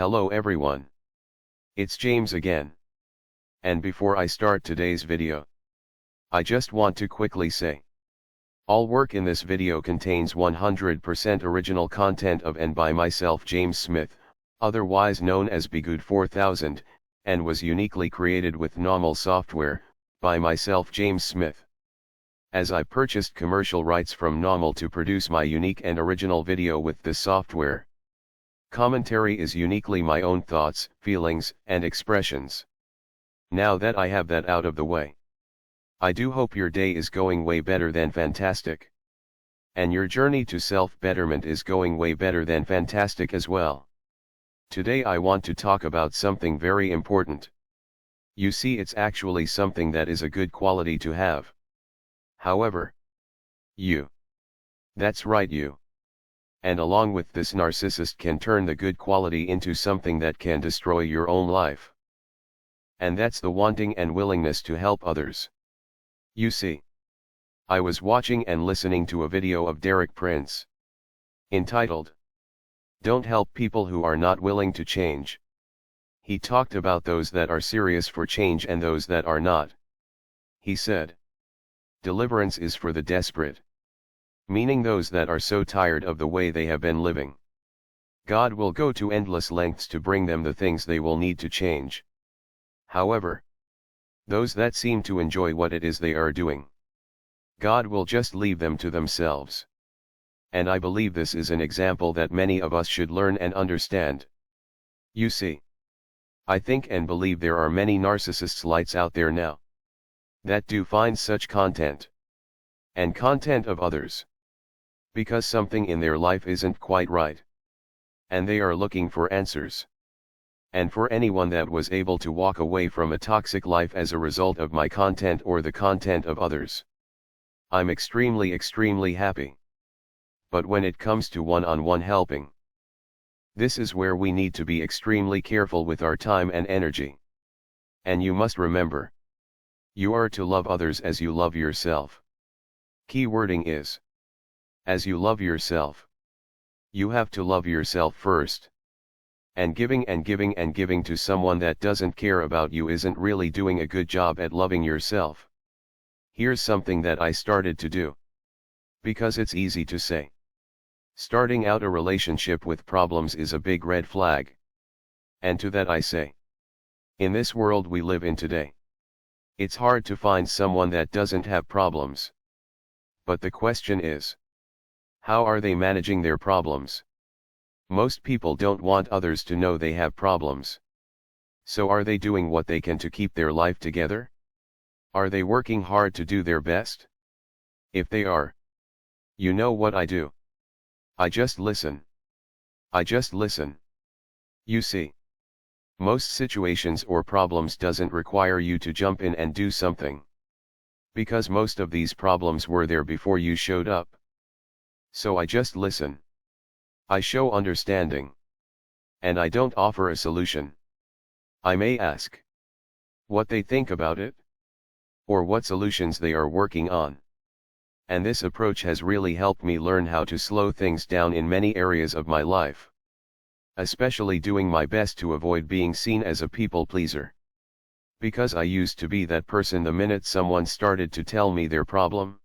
Hello everyone. It's James again. And before I start today's video, I just want to quickly say, all work in this video contains 100% original content of and by myself James Smith, otherwise known as Bgood 4000, and was uniquely created with NAWMAL software, by myself James Smith. As I purchased commercial rights from NAWMAL to produce my unique and original video with this software. Commentary is uniquely my own thoughts, feelings, and expressions. Now that I have that out of the way, I do hope your day is going way better than fantastic. And your journey to self-betterment is going way better than fantastic as well. Today I want to talk about something very important. You see, it's actually something that is a good quality to have. However, that's right, you. And along with this, narcissist can turn the good quality into something that can destroy your own life. And that's the wanting and willingness to help others. You see, I was watching and listening to a video of Derek Prince, entitled, "Don't Help People Who Are Not Willing to Change." He talked about those that are serious for change and those that are not. He said, "Deliverance is for the desperate." Meaning those that are so tired of the way they have been living. God will go to endless lengths to bring them the things they will need to change. However, those that seem to enjoy what it is they are doing, God will just leave them to themselves. And I believe this is an example that many of us should learn and understand. You see, I think and believe there are many narcissists lights out there now that do find such content and content of others because something in their life isn't quite right, and they are looking for answers. And for anyone that was able to walk away from a toxic life as a result of my content or the content of others, I'm extremely happy. But when it comes to one-on-one helping, this is where we need to be extremely careful with our time and energy. And you must remember, you are to love others as you love yourself. Key wording is, as you love yourself. You have to love yourself first. And giving to someone that doesn't care about you isn't really doing a good job at loving yourself. Here's something that I started to do. Because it's easy to say. Starting out a relationship with problems is a big red flag. And to that I say, in this world we live in today, it's hard to find someone that doesn't have problems. But the question is, how are they managing their problems? Most people don't want others to know they have problems. So are they doing what they can to keep their life together? Are they working hard to do their best? If they are, you know what I do? I just listen. I just listen. You see, most situations or problems doesn't require you to jump in and do something. Because most of these problems were there before you showed up. So I just listen. I show understanding. And I don't offer a solution. I may ask what they think about it, or what solutions they are working on. And this approach has really helped me learn how to slow things down in many areas of my life. Especially doing my best to avoid being seen as a people pleaser. Because I used to be that person the minute someone started to tell me their problem.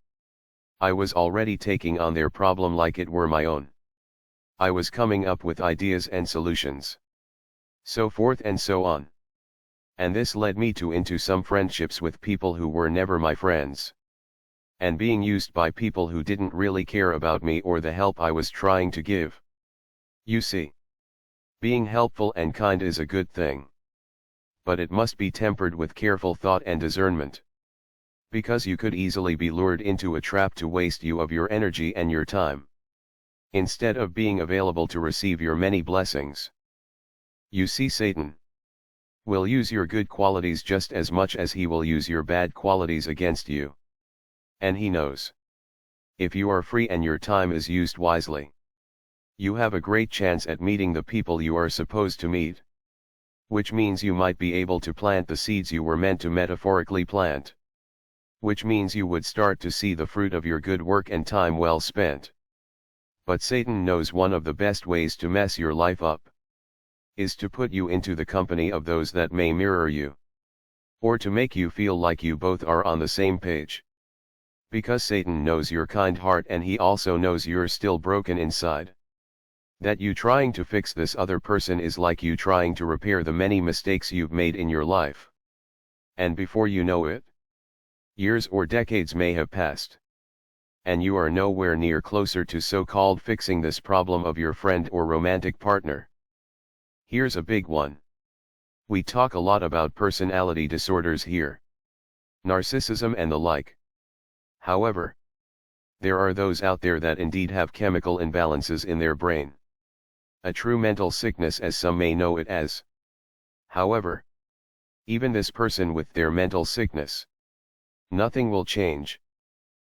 I was already taking on their problem like it were my own. I was coming up with ideas and solutions. So forth and so on. And this led me into some friendships with people who were never my friends. And being used by people who didn't really care about me or the help I was trying to give. You see, being helpful and kind is a good thing. But it must be tempered with careful thought and discernment. Because you could easily be lured into a trap to waste you of your energy and your time, instead of being available to receive your many blessings. You see, Satan will use your good qualities just as much as he will use your bad qualities against you. And he knows, if you are free and your time is used wisely, you have a great chance at meeting the people you are supposed to meet. Which means you might be able to plant the seeds you were meant to metaphorically plant. Which means you would start to see the fruit of your good work and time well spent. But Satan knows one of the best ways to mess your life up. is to put you into the company of those that may mirror you, or to make you feel like you both are on the same page. Because Satan knows your kind heart and he also knows you're still broken inside. That you trying to fix this other person is like you trying to repair the many mistakes you've made in your life. And before you know it, years or decades may have passed. And you are nowhere near closer to so-called fixing this problem of your friend or romantic partner. Here's a big one. We talk a lot about personality disorders here. Narcissism and the like. However, there are those out there that indeed have chemical imbalances in their brain. A true mental sickness as some may know it as. However, even this person with their mental sickness, nothing will change.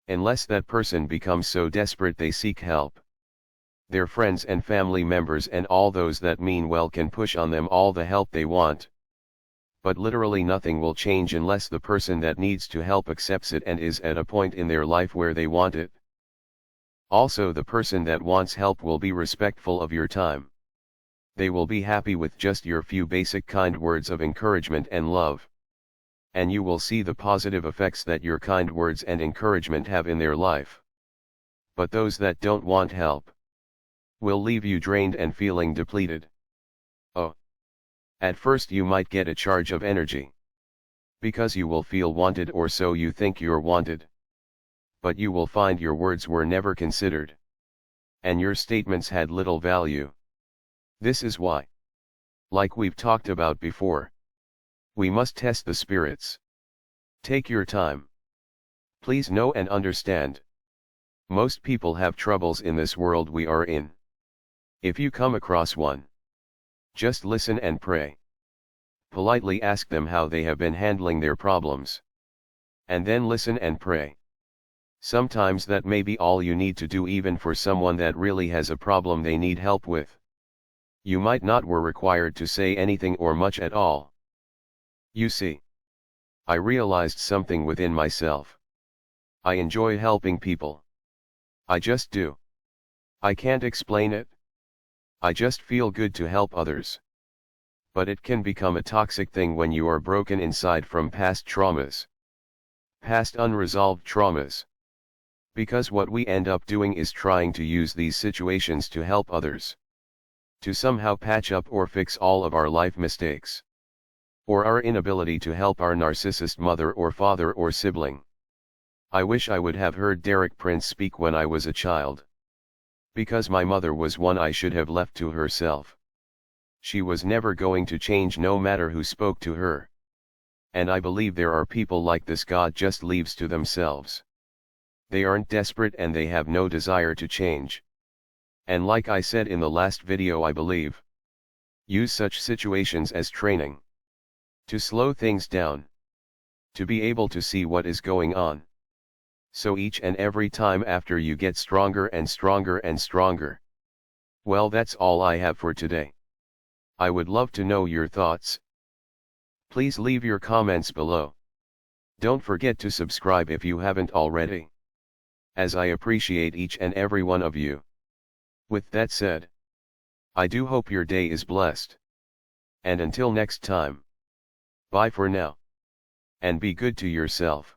Unless that person becomes so desperate they seek help. Their friends and family members and all those that mean well can push on them all the help they want. But literally nothing will change unless the person that needs to help accepts it and is at a point in their life where they want it. Also, the person that wants help will be respectful of your time. They will be happy with just your few basic kind words of encouragement and love. And you will see the positive effects that your kind words and encouragement have in their life. But those that don't want help will leave you drained and feeling depleted. Oh. At first you might get a charge of energy. Because you will feel wanted, or so you think you're wanted. But you will find your words were never considered. And your statements had little value. This is why, like we've talked about before, we must test the spirits. Take your time. Please know and understand. Most people have troubles in this world we are in. If you come across one, just listen and pray. Politely ask them how they have been handling their problems. And then listen and pray. Sometimes that may be all you need to do, even for someone that really has a problem they need help with. You might not were required to say anything or much at all. You see, I realized something within myself. I enjoy helping people. I just do. I can't explain it. I just feel good to help others. But it can become a toxic thing when you are broken inside from past traumas. Past unresolved traumas. Because what we end up doing is trying to use these situations to help others. To somehow patch up or fix all of our life mistakes. Or our inability to help our narcissist mother or father or sibling. I wish I would have heard Derek Prince speak when I was a child. Because my mother was one I should have left to herself. She was never going to change no matter who spoke to her. And I believe there are people like this God just leaves to themselves. They aren't desperate and they have no desire to change. And like I said in the last video, I believe, use such situations as training. To slow things down. To be able to see what is going on. So each and every time after you get stronger and stronger and stronger. Well, that's all I have for today. I would love to know your thoughts. Please leave your comments below. Don't forget to subscribe if you haven't already, as I appreciate each and every one of you. With that said, I do hope your day is blessed. And until next time, bye for now. And be good to yourself.